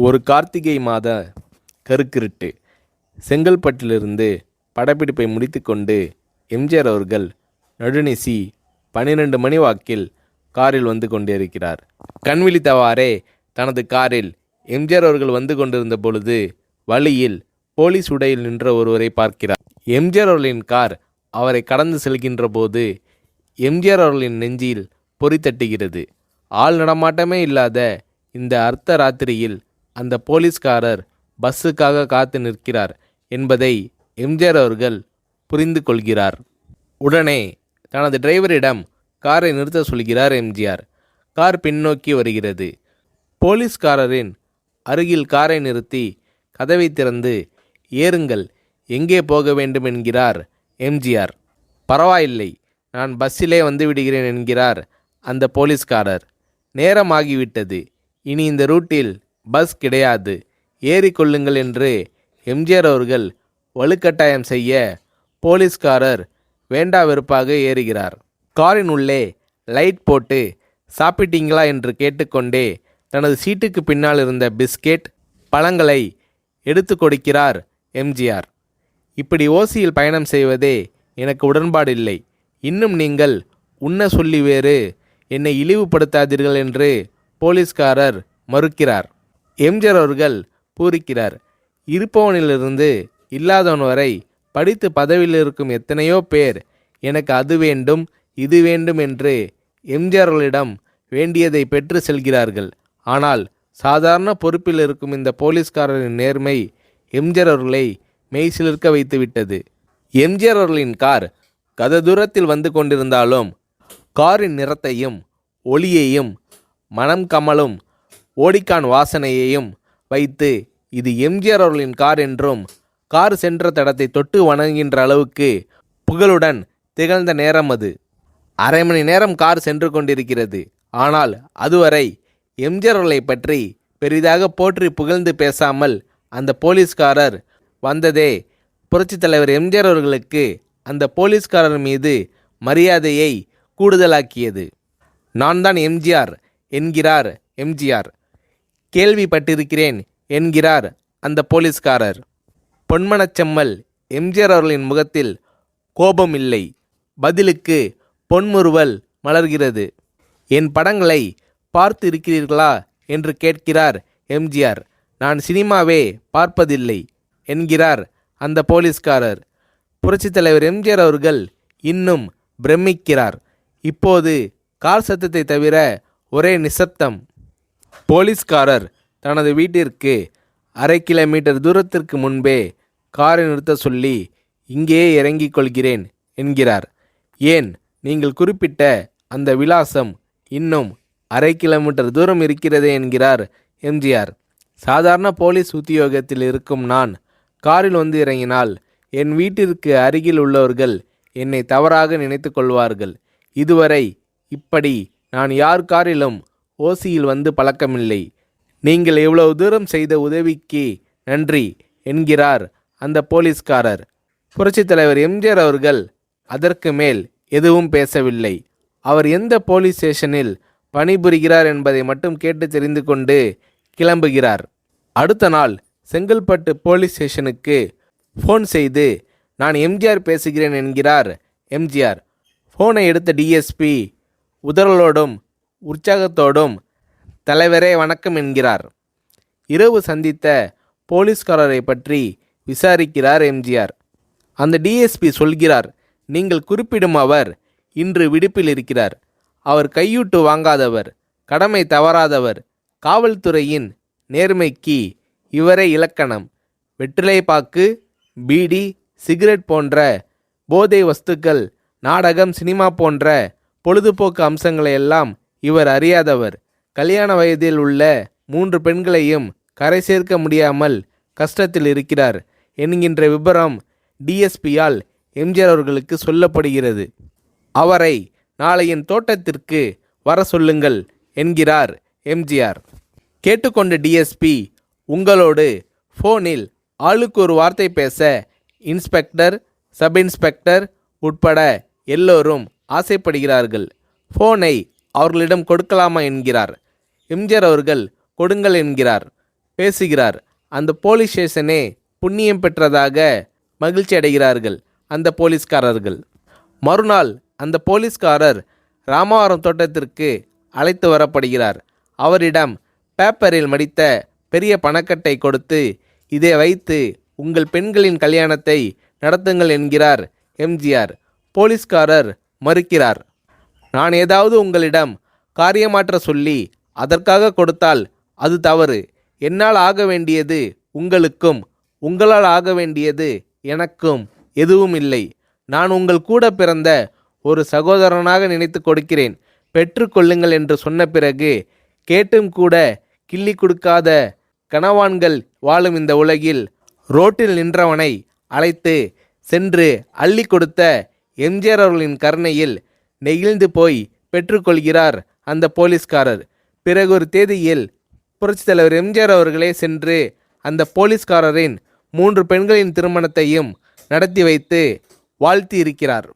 ஒரு கார்த்திகை மாத கருக்கிருட்டு. செங்கல்பட்டிலிருந்து படப்பிடிப்பை முடித்துக்கொண்டு எம்ஜிஆர் அவர்கள் நடுநிசி 12 மணி வாக்கில் காரில் வந்து கொண்டிருக்கிறார். கண் விழித்தவாறே தனது காரில் எம்ஜிஆர் அவர்கள் வந்து கொண்டிருந்த பொழுது வழியில் போலீஸ் உடையில் நின்ற ஒருவரை பார்க்கிறார். எம்ஜிஆர் அவர்களின் கார் அவரை கடந்து செல்கின்ற போது எம்ஜிஆர் அவர்களின் நெஞ்சில் பொறி தட்டுகிறது. ஆள் நடமாட்டமே இல்லாத இந்த அர்த்த ராத்திரியில் அந்த போலீஸ்காரர் பஸ்ஸுக்காக காத்து நிற்கிறார் என்பதை எம்ஜிஆர் அவர்கள் புரிந்து கொள்கிறார். உடனே தனது டிரைவரிடம் காரை நிறுத்த சொல்கிறார் எம்ஜிஆர். கார் பின்னோக்கி வருகிறது. போலீஸ்காரரின் அருகில் காரை நிறுத்தி கதவை திறந்து ஏறுங்கள், எங்கே போக வேண்டும் என்கிறார் எம்ஜிஆர். பரவாயில்லை, நான் பஸ்ஸிலே வந்து விடுகிறேன் என்கிறார் அந்த போலீஸ்காரர். நேரமாகிவிட்டது, இனி இந்த ரூட்டில் பஸ் கிடையாது, ஏறிக்கொள்ளுங்கள் என்று எம்ஜிஆர் அவர்கள் வலுக்கட்டாயம் செய்ய போலீஸ்காரர் வேண்டா வெறுப்பாக ஏறுகிறார். காரின் உள்ளே லைட் போட்டு சாப்பிட்டீங்களா என்று கேட்டுக்கொண்டே தனது சீட்டுக்கு பின்னால் இருந்த பிஸ்கெட் பழங்களை எடுத்து கொடுக்கிறார் எம்ஜிஆர். இப்படி ஓசியில் பயணம் செய்வதே எனக்கு உடன்பாடில்லை. இன்னும் நீங்கள் உண்ண சொல்லி வேறு என்னை இழிவுபடுத்தாதீர்கள் என்று போலீஸ்காரர் மறுக்கிறார். எம்ஜிஆர் அவர்கள் பூரிக்கிறார். இருப்பவனிலிருந்து இல்லாதவன் வரை படித்து பதவியில் இருக்கும் எத்தனையோ பேர் எனக்கு அது வேண்டும் இது வேண்டும் என்று எம்ஜிஆர் அவர்களிடம் வேண்டியதை பெற்று செல்கிறார்கள். ஆனால் சாதாரண பொறுப்பில் இருக்கும் இந்த போலீஸ்காரரின் நேர்மை எம்ஜிஆர் அவர்களை மெய்சிலிர்க்க வைத்துவிட்டது. எம்ஜிஆர் அவர்களின் கார் கத தூரத்தில் வந்து கொண்டிருந்தாலும் காரின் நிறத்தையும் ஒளியையும் மனம் கமலும் ஓடிக்கான் வாசனையையும் வைத்து இது எம்ஜிஆர் அவர்களின் கார் என்றும் கார் சென்ற தடத்தை தொட்டு வணங்குகின்ற அளவுக்கு புகழுடன் திகழ்ந்த நேரம் அது. அரை மணி நேரம் கார் சென்று கொண்டிருக்கிறது. ஆனால் அதுவரை எம்ஜிஆர் அவர்களை பற்றி பெரிதாக போற்றி புகழ்ந்து பேசாமல் அந்த போலீஸ்காரர் வந்ததே புரட்சித் தலைவர் எம்ஜிஆர் அவர்களுக்கு அந்த போலீஸ்காரர் மீது மரியாதையை கூடுதலாக்கியது. நான் தான் எம்ஜிஆர் என்கிறார் எம்ஜிஆர். கேள்விப்பட்டிருக்கிறேன் என்கிறார் அந்த போலீஸ்காரர். பொன்மனச்செம்மல் எம்ஜிஆர் அவர்களின் முகத்தில் கோபம் இல்லை, பதிலுக்கு பொன்முறுவல் மலர்கிறது. என் படங்களை பார்த்து இருக்கிறீர்களா என்று கேட்கிறார் எம்ஜிஆர். நான் சினிமாவே பார்ப்பதில்லை என்கிறார் அந்த போலீஸ்காரர். புரட்சித் தலைவர் எம்ஜிஆர் அவர்கள் இன்னும் பிரமிக்கிறார். இப்போது கார் சத்தத்தை தவிர ஒரே நிசப்தம். போலீஸ்காரர் தனது வீட்டிற்கு 1/2 கிலோமீட்டர் தூரத்திற்கு முன்பே காரை நிறுத்த சொல்லி இங்கேயே இறங்கிக் கொள்கிறேன் என்கிறார். ஏன், நீங்கள் குறிப்பிட்ட அந்த விலாசம் இன்னும் 1/2 கிலோமீட்டர் தூரம் இருக்கிறதே என்கிறார் எம்ஜிஆர். சாதாரண போலீஸ் உத்தியோகத்தில் இருக்கும் நான் காரில் வந்து இறங்கினால் என் வீட்டிற்கு அருகில் உள்ளவர்கள் என்னை தவறாக நினைத்து கொள்வார்கள். இதுவரை இப்படி நான் யார் காரிலும் ஓசியில் வந்து பழக்கமில்லை. நீங்கள் எவ்வளவு தூரம் செய்த உதவிக்கு நன்றி என்கிறார் அந்த போலீஸ்காரர். புரட்சித் தலைவர் எம்ஜிஆர் அவர்கள் அதற்கு மேல் எதுவும் பேசவில்லை. அவர் எந்த போலீஸ் ஸ்டேஷனில் பணிபுரிகிறார் என்பதை மட்டும் கேட்டு தெரிந்து கொண்டு கிளம்புகிறார். அடுத்த நாள் செங்கல்பட்டு போலீஸ் ஸ்டேஷனுக்கு ஃபோன் செய்து நான் எம்ஜிஆர் பேசுகிறேன் என்கிறார் எம்ஜிஆர். ஃபோனை எடுத்த டிஎஸ்பி உதறலோடும் உற்சாகத்தோடும் தலைவரே வணக்கம் என்கிறார். இரவு சந்தித்த போலீஸ்காரரை பற்றி விசாரிக்கிறார் எம்ஜிஆர். அந்த டிஎஸ்பி சொல்கிறார், நீங்கள் குறிப்பிடும் அவர் இன்று விடுப்பில் இருக்கிறார். அவர் கையூட்டு வாங்காதவர், கடமை தவறாதவர், காவல்துறையின் நேர்மைக்கு இவரே இலக்கணம். வெற்றிலை பாக்கு, பீடி, சிகரெட் போன்ற போதை வஸ்துக்கள், நாடகம், சினிமா போன்ற பொழுதுபோக்கு அம்சங்களையெல்லாம் இவர் அறியாதவர். கல்யாண வயதில் உள்ள 3 பெண்களையும் கரை சேர்க்க முடியாமல் கஷ்டத்தில் இருக்கிறார் என்கின்ற விபரம் டிஎஸ்பியால் எம்ஜிஆர் அவர்களுக்கு சொல்லப்படுகிறது. அவரை நாளை என் தோட்டத்திற்கு வர சொல்லுங்கள் என்கிறார் எம்ஜிஆர். கேட்டுக்கொண்ட டிஎஸ்பி உங்களோடு ஃபோனில் ஆளுக்கு ஒரு வார்த்தை பேச இன்ஸ்பெக்டர், சப் இன்ஸ்பெக்டர் உட்பட எல்லோரும் ஆசைப்படுகிறார்கள். ஃபோனை அவர்களிடம் கொடுக்கலாமா என்கிறார். எம்ஜிஆர் அவர்கள் கொடுங்கள் என்கிறார். பேசுகிறார். அந்த போலீஸ் ஸ்டேஷனே புண்ணியம் பெற்றதாக மகிழ்ச்சி அடைகிறார்கள் அந்த போலீஸ்காரர்கள். மறுநாள் அந்த போலீஸ்காரர் ராமவரம் தோட்டத்திற்கு அழைத்து வரப்படுகிறார். அவரிடம் பேப்பரில் மடித்த பெரிய பணக்கட்டை கொடுத்து, இதை வைத்து உங்கள் பெண்களின் கல்யாணத்தை நடத்துங்கள் என்கிறார் எம்ஜிஆர். போலீஸ்காரர் மறுக்கிறார். நான் ஏதாவது உங்களிடம் காரியமாற்ற சொல்லி அதற்காக கொடுத்தால் அது தவறு. என்னால் ஆக வேண்டியது உங்களுக்கும், உங்களால் ஆக வேண்டியது எனக்கும் எதுவும் இல்லை. நான் உங்கள் கூட பிறந்த ஒரு சகோதரனாக நினைத்து கொடுக்கிறேன், பெற்றுக்கொள்ளுங்கள் என்று சொன்ன பிறகு கேட்டும் கூட கிள்ளி கொடுக்காத கனவான்கள் வாழும் இந்த உலகில் ரோட்டில் நின்றவனை அழைத்து சென்று அள்ளி கொடுத்த எம்ஜிஆர் அவர்களின் கருணையில் நெகிழ்ந்து போய் பெற்றுக்கொள்கிறார் அந்த போலீஸ்காரர். பிறகு ஒரு தேதியில் புரட்சித் தலைவர் எம்ஜிஆர் அவர்களே சென்று அந்த போலீஸ்காரரின் 3 பெண்களின் திருமணத்தையும் நடத்தி வைத்து வாழ்த்தி இருக்கிறார்.